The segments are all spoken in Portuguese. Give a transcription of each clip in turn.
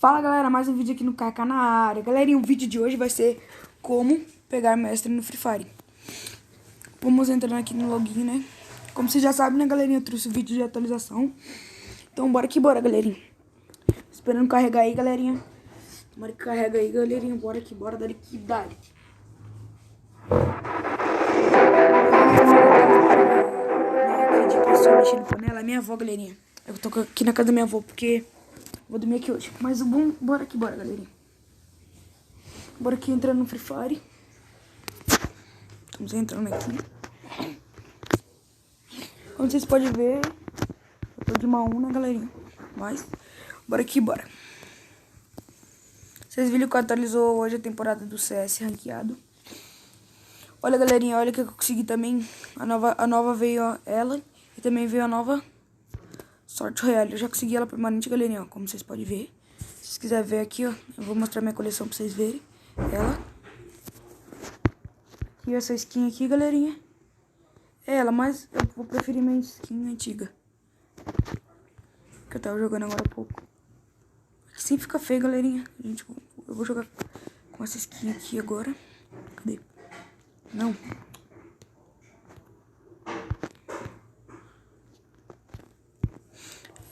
Fala galera, mais um vídeo aqui no KK na área. Galerinha, o vídeo de hoje vai ser como pegar mestre no Free Fire. Vamos entrando aqui no login, né? Como vocês já sabem, né galerinha, eu trouxe o vídeo de atualização. Então bora que bora, galerinha. Esperando carregar aí, galerinha. Tomara que carrega aí, galerinha. Bora que bora, dali que dali. De pessoa mexendo panela, minha avó, galerinha. Eu tô aqui na casa da minha avó porque vou dormir aqui hoje. Mas o bom, bora que bora, galerinha. Bora aqui entrando no Free Fire. Vamos entrando aqui. Como vocês podem ver, eu tô de uma 1, né, galerinha? Mas, bora que bora. Vocês viram que atualizou hoje a temporada do CS ranqueado. Olha, galerinha, olha que eu consegui também. A nova veio ela e também veio a nova Sorte Royale. Eu já consegui ela permanente, galerinha, ó, como vocês podem ver. Se vocês quiserem ver aqui, ó, eu vou mostrar minha coleção pra vocês verem. Ela. E essa skin aqui, galerinha. É ela, mas eu vou preferir minha skin antiga. Que eu tava jogando agora há pouco. Assim fica feio, galerinha. Gente, eu vou jogar com essa skin aqui agora. Cadê? Não.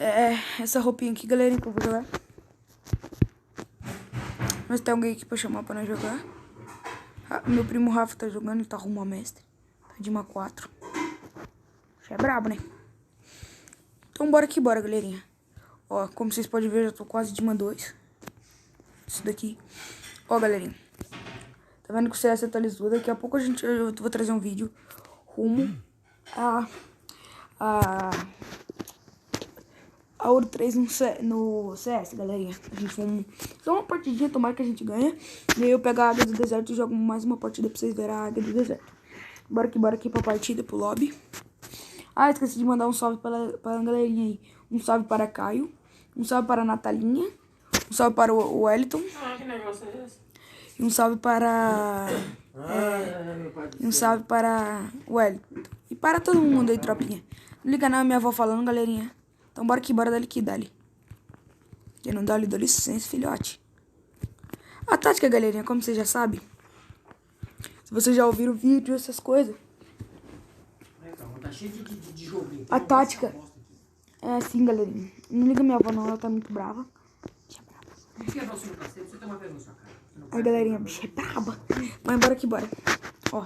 É essa roupinha aqui, galerinha, que eu vou jogar. Mas tem alguém aqui pra chamar pra nós jogar. Ah, meu primo Rafa tá jogando, ele tá rumo a mestre. Tá de uma 4. Isso é brabo, né? Então bora que bora, galerinha. Ó, como vocês podem ver, eu já tô quase de uma 2. Isso daqui. Ó, galerinha. Tá vendo que o CS atualizou? Daqui a pouco eu vou trazer um vídeo rumo a Ouro 3 no CS, galerinha. A gente vai só uma partidinha, tomara que a gente ganha. E aí eu pego a Águia do Deserto e jogo mais uma partida pra vocês verem a Águia do Deserto. Bora aqui pra partida, pro lobby. Ah, esqueci de mandar um salve pra galerinha aí. Um salve para Caio. Um salve para a Natalinha. Um salve para o Wellington. Ah, que negócio é esse? E um salve para... e um salve para o Wellington. E para todo mundo aí, tropinha. Não liga não, minha avó falando, galerinha. Então bora que bora, dali que dali. Quem não dá, dá licença, filhote. A tática, galerinha, como vocês já sabem. Se vocês já ouviram o vídeo, essas coisas. Tá cheio de joguinho. A tática é assim, galerinha. Não liga minha avó não, ela tá muito brava. Bicha brava. Enfia a bolsa no cacete, você tem uma vez na sua cara. Aí, galerinha, bicha é braba. Mas bora que bora. Ó.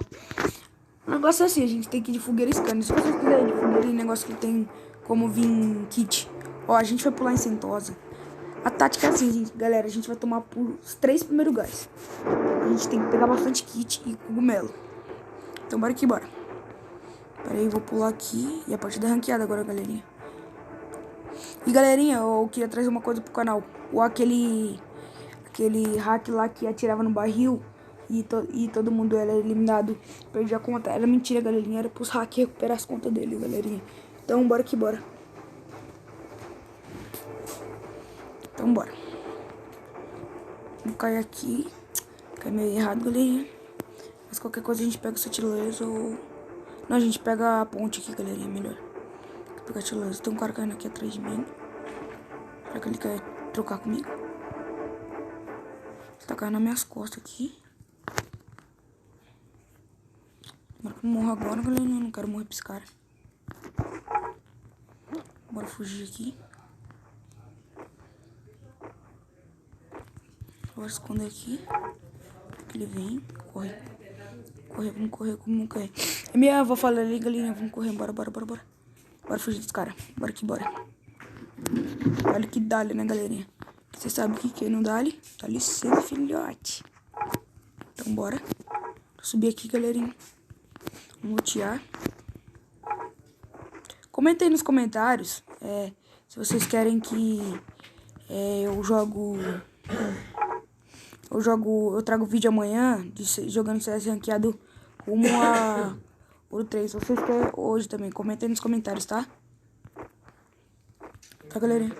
O negócio é assim, a gente tem que ir de fogueira scanner. Se vocês quiserem ir de fogueira, negócio que tem como vir kit. Ó, a gente vai pular em Sentosa. A tática é assim, gente, galera. A gente vai tomar os 3 primeiros gás. A gente tem que pegar bastante kit e cogumelo. Então bora que bora. Pera aí, vou pular aqui. E a partida é ranqueada agora, galerinha. E galerinha, eu queria trazer uma coisa pro canal. Aquele hack lá que atirava no barril e todo mundo era eliminado, perdi a conta. Era mentira, galerinha. Era pros hackers recuperar as contas dele, galerinha. Então bora que bora. Então bora. Vamos cair aqui. Cai meio errado, galerinha. Mas qualquer coisa a gente pega essa tirolesa ou... Não, a gente pega a ponte aqui, galerinha. Melhor. Pegar a tirolesa. Tem um cara caindo aqui atrás de mim. Será que ele quer trocar comigo? Ele tá caindo nas minhas costas aqui. Tomara que eu não morra agora, galerinha. Eu não quero morrer pra esse cara. Bora fugir aqui. Bora esconder aqui. Ele vem. Corre. Vamos correr. E minha avó fala ali, galerinha. Vamos correr. Bora. Bora fugir desse cara. Bora que bora. Olha que dá-lhe, né, galerinha? Você sabe que quem não dá-lhe, tá licença, filhote. Então bora. Vou subir aqui, galerinha. Vamos lutear. Comenta aí nos comentários se vocês querem que eu trago vídeo amanhã jogando CS ranqueado rumo a Ouro 3. Se vocês querem hoje também, comenta aí nos comentários, tá? Tá, galerinha?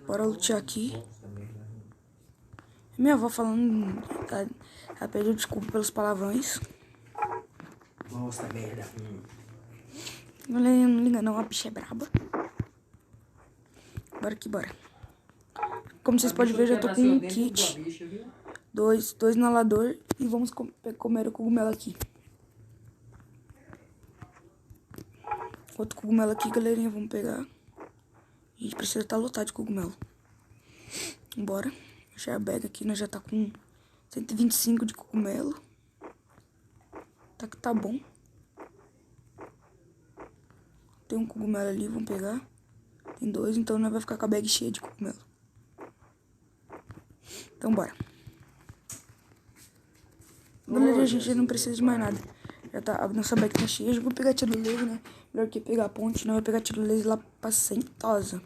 Bora lutear aqui. Minha avó falando, ela pediu desculpa pelos palavrões. Nossa, merda. Galerinha, não liga não, a bicha é braba. Bora que bora. como vocês podem ver, já tô com um kit. Dois inalador. E vamos comer o cogumelo aqui. Outro cogumelo aqui, galerinha. Vamos pegar. A gente precisa estar lotado de cogumelo. Bora. Achar a bag aqui. Nós já tá com 125 de cogumelo. Tá que tá bom. Tem um cogumelo ali, vamos pegar. Tem 2, então nós vai ficar com a bag cheia de cogumelo. Então bora. Galera, a gente já não precisa de mais nada. Já tá, a nossa bag tá cheia. Eu vou pegar tirolesa, né? Melhor que pegar a ponte, não vai pegar tirolesa lá pra Sentosa.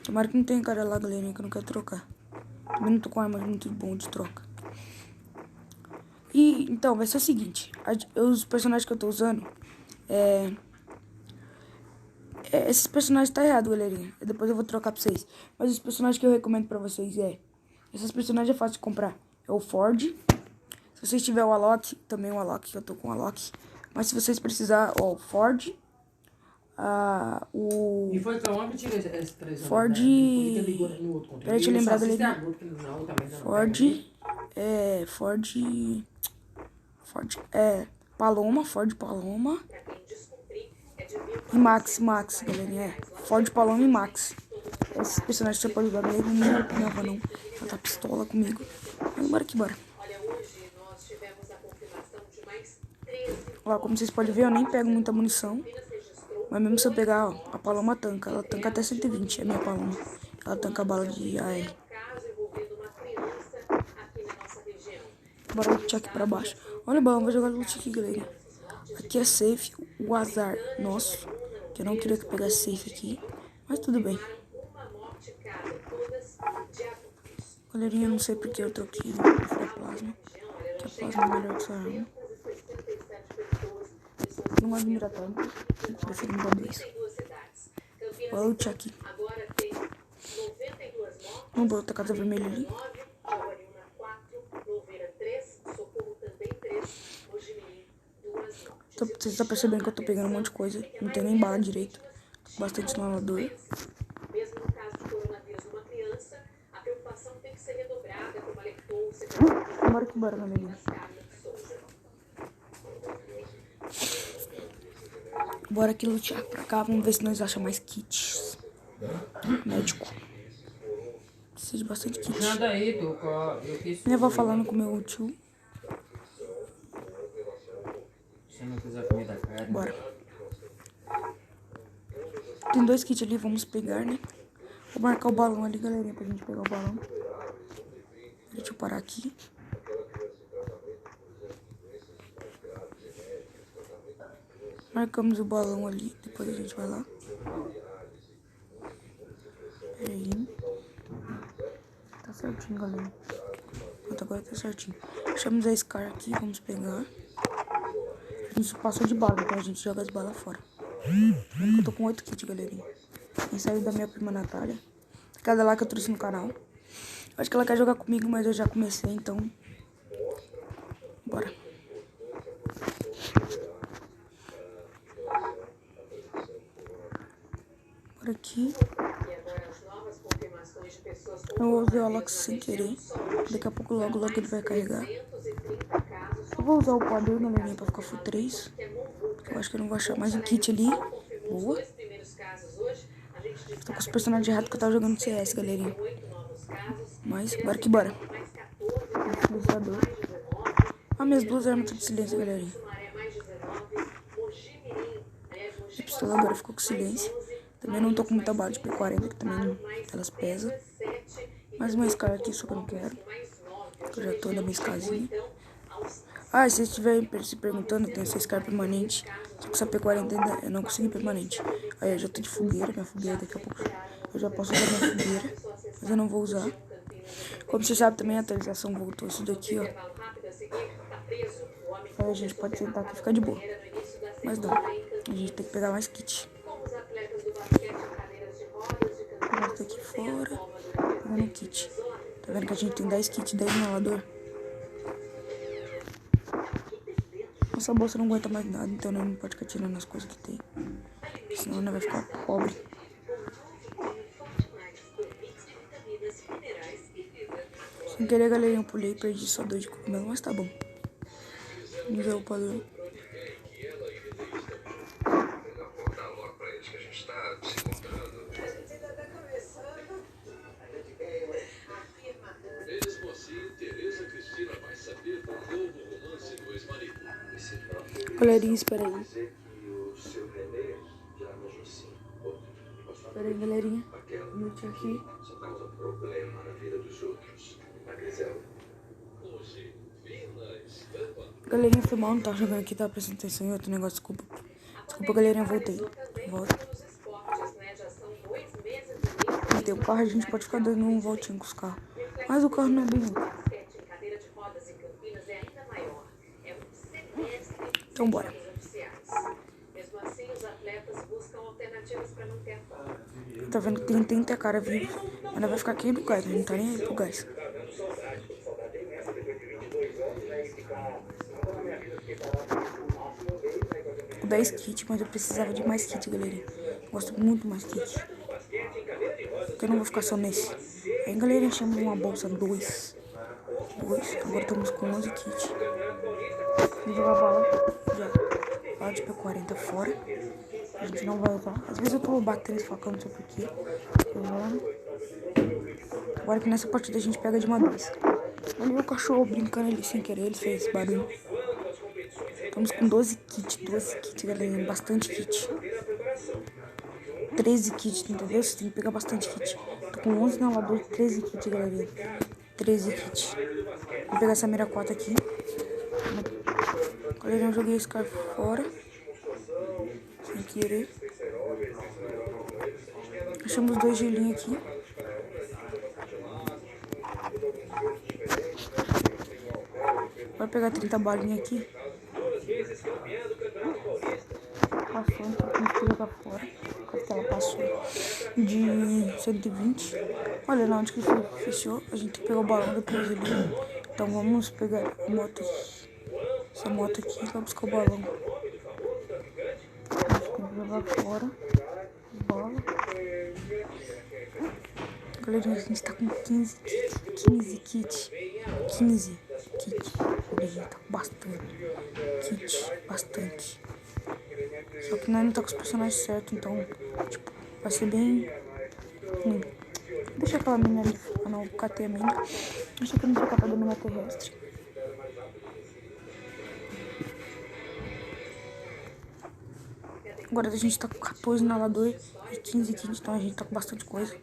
Tomara que não tenha cara lá, galerinha, que eu não quero trocar. Também não tô com arma muito bom de troca. E, então, vai ser o seguinte. Os personagens que eu tô usando, esses personagens tá errado, galerinha. Depois eu vou trocar pra vocês. Mas os personagens que eu recomendo pra vocês esses personagens é fácil de comprar. É o Ford. Se vocês tiverem o Alok, também o Alok, que eu tô com o Alok. Mas se vocês precisar, ó, o Ford. E foi pra onde eu tirei esse 3 Ford. Peraí, deixa eu lembrar dele. Ford. Paloma, Ford Paloma. E Max, galerinha. Ford Paloma e Max. Esses personagens que você pode usar nele, não opinava não. Ela tá pistola comigo. Mas bora que bora. Ó, como vocês podem ver, eu nem pego muita munição. Mas mesmo se eu pegar, ó, a Paloma tanca. Ela tanca até 120, é a minha Paloma. Ela tanca a bala de AR. Bora lutar aqui pra baixo. Olha o balão, vou jogar loot aqui, galera. Aqui é safe, o azar nosso. Que eu não queria que pegasse safe aqui. Mas tudo bem. Galerinha, não sei porque eu troquei pra plasma. Que a plasma é melhor que essa arma. Não gosto de mirar tanto. Prefiro mirar 2. Vou lutar aqui. Vamos botar a casa vermelha ali. Vocês estão percebendo que eu tô pegando um monte de coisa. Não tem nem bala direito. Tô com bastante inalador. Bora que bora, galerinha. Bora aqui lutear pra cá. Vamos ver se nós achamos mais kits. Médico. Precisa de bastante kit. Nada aí, Minha avó falando com o meu tio. Se não quiser comida cara. Bora. Tem 2 kits ali, vamos pegar, né? Vou marcar o balão ali, galerinha, pra gente pegar o balão. Deixa eu parar aqui. Marcamos o balão ali, depois a gente vai lá. Pera aí. Tá certinho, galera. Pronto, agora tá certinho. Achamos a Scar aqui, vamos pegar. A gente passou de bala, então a gente joga as balas fora. Eu tô com 8 kits, galerinha. Quem saiu da minha prima Natália. Aquela lá que eu trouxe no canal. Acho que ela quer jogar comigo, mas eu já comecei, então... Bora. Bora aqui. Eu vou usar o Alox sem querer. Daqui a pouco, logo ele vai carregar. Eu vou usar o poder, galerinha, pra ficar full 3. Eu acho que eu não vou achar mais um kit ali. Boa. Tô com os personagens errados que eu tava jogando CS, galerinha. Mas, bora que bora. Minhas 2 armas estão de silêncio, galerinha. A pistola agora ficou com silêncio. Também não tô com muita bala de P40, que também elas pesam. Mais uma Scar aqui, só que eu não quero. Eu já tô na minha Scarzinha. E se vocês estiverem se perguntando, eu tenho essa Scar permanente. Só que essa P40 ainda eu não consegui permanente. Aí eu já tô de fogueira, minha fogueira daqui a pouco. Eu já posso usar minha fogueira, mas eu não vou usar. Como você sabe também, a atualização voltou isso daqui, ó. Aí a gente pode sentar aqui e ficar de boa. Mas não, a gente tem que pegar mais kit. Bota aqui fora. Pegando kit. Tá vendo que a gente tem 10 kits, 10 inalador? Nossa bolsa não aguenta mais nada, então não pode ficar tirando as coisas que tem. Senão não vai ficar pobre. Sem querer, galerinha, eu pulei e perdi só 2 de cogumelo, mas tá bom. Vamos ver o padrão. Galerinha, espera aí. Espera aí, galerinha. Mute aqui. Galerinha, foi mal, não tava jogando aqui, tava prestando atenção em outro negócio, desculpa. Desculpa, galerinha, voltei. Volta. Tem o carro, a gente pode ficar dando um voltinho com os carros. Mas o carro não é bem útil. Então bora. Tá vendo que tem 30 cara vivo. Mas vai ficar aqui do gás, não tá nem aí pro gás. O 10 kit, mas eu precisava de mais kit, galerinha. Gosto muito mais kit. Porque eu não vou ficar só nesse. Aí, galerinha, achamos uma bolsa 2. Agora estamos com 11 kits. Vou jogar bala já. Bala de P40 fora. A gente não vai usar. Às vezes eu tô batendo esse facão, não sei porquê. Agora que nessa partida a gente pega de uma vez. Olha o cachorro brincando ali sem querer, ele fez barulho. Estamos com 12 kits, galera. Bastante kit. 13 kits, entendeu? Você tem que pegar bastante kit. Tô com 11 inaladores, 13 kits, galera. 13 kits. Vou pegar essa mira 4 aqui. Galera, eu joguei esse cara fora. Sem querer. Achamos 2 gelinhos aqui. Vai pegar 30 balinhas aqui. Passou, então tem que jogar fora. Porque ela passou de 120. Olha lá onde que fechou. A gente pegou o balão depois ali. Então vamos pegar a moto. Essa moto aqui, vai buscar o balão. Tem que jogar fora. Bola. Galerinha, a gente tá com 15 kits. 15 kits. Galerinha, tá com bastante. Só que nós não tá com os personagens certos, então, tipo, vai ser bem ruim. Deixa aquela mina ali. Ah não, catei a mina. Deixa que eu não sou capaz da mina terrestre. Agora a gente tá com 14 inalador e 15 kits, então a gente tá com bastante coisa.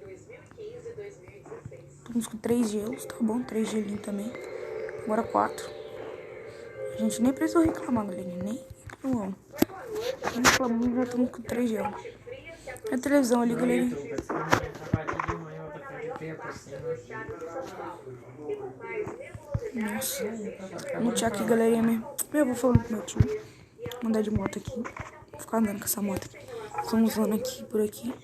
Estamos com 3 gelos, tá bom? 3 gelinhos também. Agora 4. A gente nem precisou reclamar, galerinha. Nem reclamamos. Já estamos com 3 gelos. A televisão ali, galerinha. Nossa. Vamos tirar aqui, galerinha mesmo. Eu vou falando pro meu tio. Vou andar de moto aqui. Vou ficar andando com essa moto aqui. Estamos usando aqui, por aqui.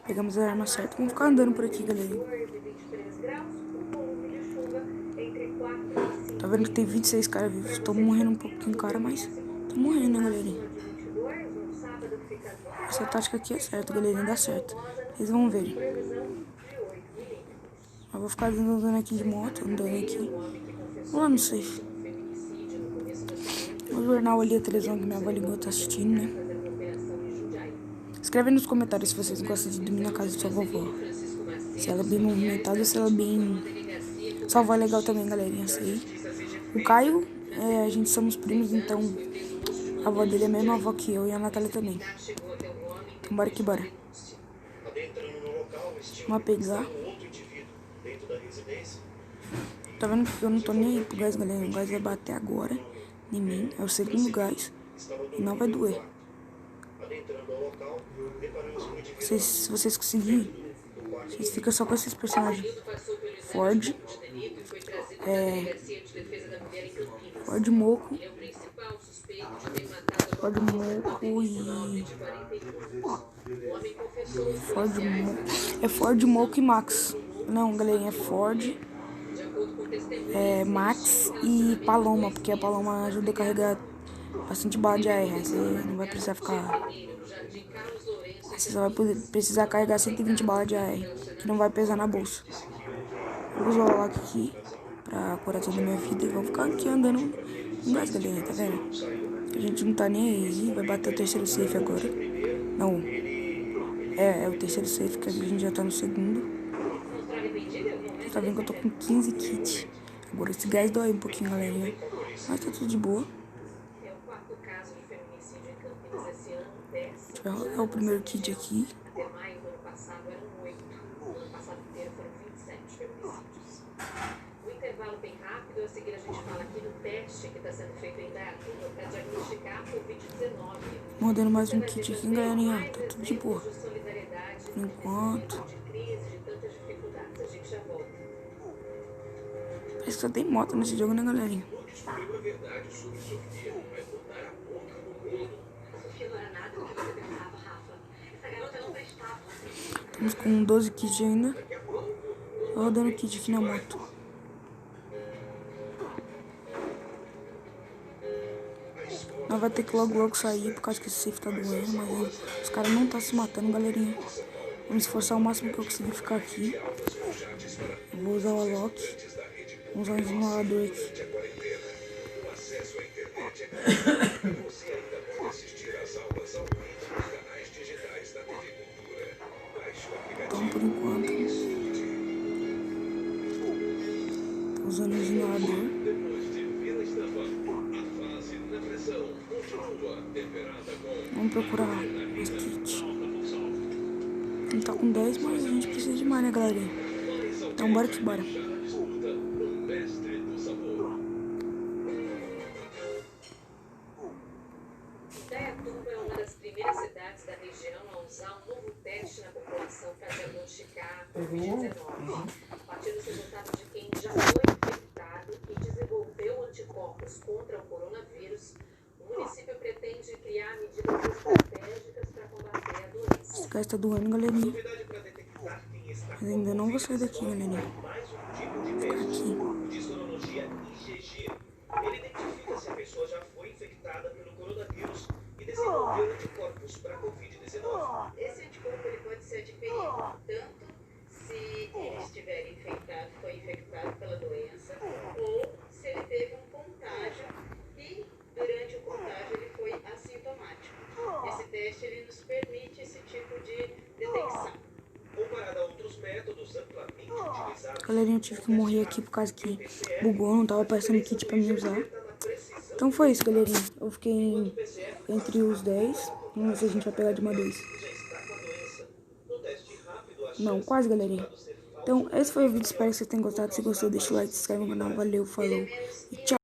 Pegamos a arma certa. Vamos ficar andando por aqui, galera. Tá vendo que tem 26 caras vivos. Tô morrendo um pouquinho, cara, mas tô morrendo, né, galerinha? Essa tática aqui é certa, galerinha. Dá certo. Vocês vão ver. Eu vou ficar andando aqui de moto, andando aqui. Vamos lá no safe. O jornal ali, a televisão que minha avó ligou, tá assistindo, né? Escreve aí nos comentários se vocês gostam de dormir na casa de sua vovó. Se ela é bem movimentada ou se ela é bem... Sua avó é legal também, galerinha, sei. O Caio, a gente somos primos, então a avó dele é a mesma avó que eu e a Natália também. Então bora que bora. Vamos pegar. Tá vendo que eu não tô nem aí pro gás, galera. O gás vai bater agora em mim. É o segundo gás. E não vai doer. Se vocês conseguirem, vocês ficam só com esses personagens. Ford. Ford Moco. Ford Moco e... Ford Moco e Max. Não, galerinha, é Ford... Max e Paloma, porque a Paloma ajuda a carregar bastante bala de AR. Você não vai precisar ficar Você só vai precisar carregar 120 balas de AR, que não vai pesar na bolsa. Eu vou usar o lock aqui pra curar toda a minha vida e vou ficar aqui andando em gás, galerinha, tá vendo? A gente não tá nem aí, vai bater o terceiro safe agora. Não, é o terceiro safe, que a gente já tá no segundo. Tá vendo que eu tô com 15 kits. Agora esse gás dói um pouquinho, galerinha, mas tá tudo de boa. A gente vai rolar o primeiro kit aqui. Intervalo bem rápido, a seguir a gente fala aqui do teste que está sendo feito em Dayatuba para diagnosticar a Covid-19. Mordendo mais um kit aqui, galerinha, tá tudo de boa. Por enquanto. Parece que só tem moto nesse jogo, né, galerinha? Estamos com 12 kits ainda. Tô rodando kit aqui na moto. Nós vai ter que logo sair por causa que esse safe tá doendo, mas os caras não tá se matando, galerinha. Vamos esforçar o máximo que eu conseguir ficar aqui. Eu vou usar o Alok. Vamos usar o simulador aqui. Então, por enquanto, tô usando o simulador. Vamos procurar mais kits. A gente tá com 10, mas a gente precisa de mais, né, galerinha? Então bora que bora. Dayatuba é uma das primeiras cidades da região a usar um novo teste na população para diagnosticar a Covid-19. A partir dos resultados de quem já foi infectado e desenvolveu anticorpos contra o coronavírus, o município pretende criar medidas estratégicas para combater a doença. Esse gás tá doendo, galerinha. Mas ainda não vou sair daqui, galerinha. Vou ficar aqui. Ele identifica se a pessoa já foi infectada pelo coronavírus e desenvolveu anticorpos para a Covid-19. Esse anticorpo ele pode ser adquirido tanto se ele estiver infectado, foi infectado pela doença, ou se ele teve um contágio e durante o contágio ele foi assintomático. Esse teste ele nos permite esse tipo de detecção. Comparado a outros métodos amplamente utilizados, Galerinha, eu tive que morrer aqui por causa que bugou, não tava aparecendo kit pra mim usar. Então foi isso, galerinha. Eu fiquei entre os 10. Vamos ver se a gente vai pegar de uma vez. Não, quase, galerinha. Então, esse foi o vídeo. Espero que vocês tenham gostado. Se gostou, deixa o like, se inscreve no canal. Valeu, falou e tchau.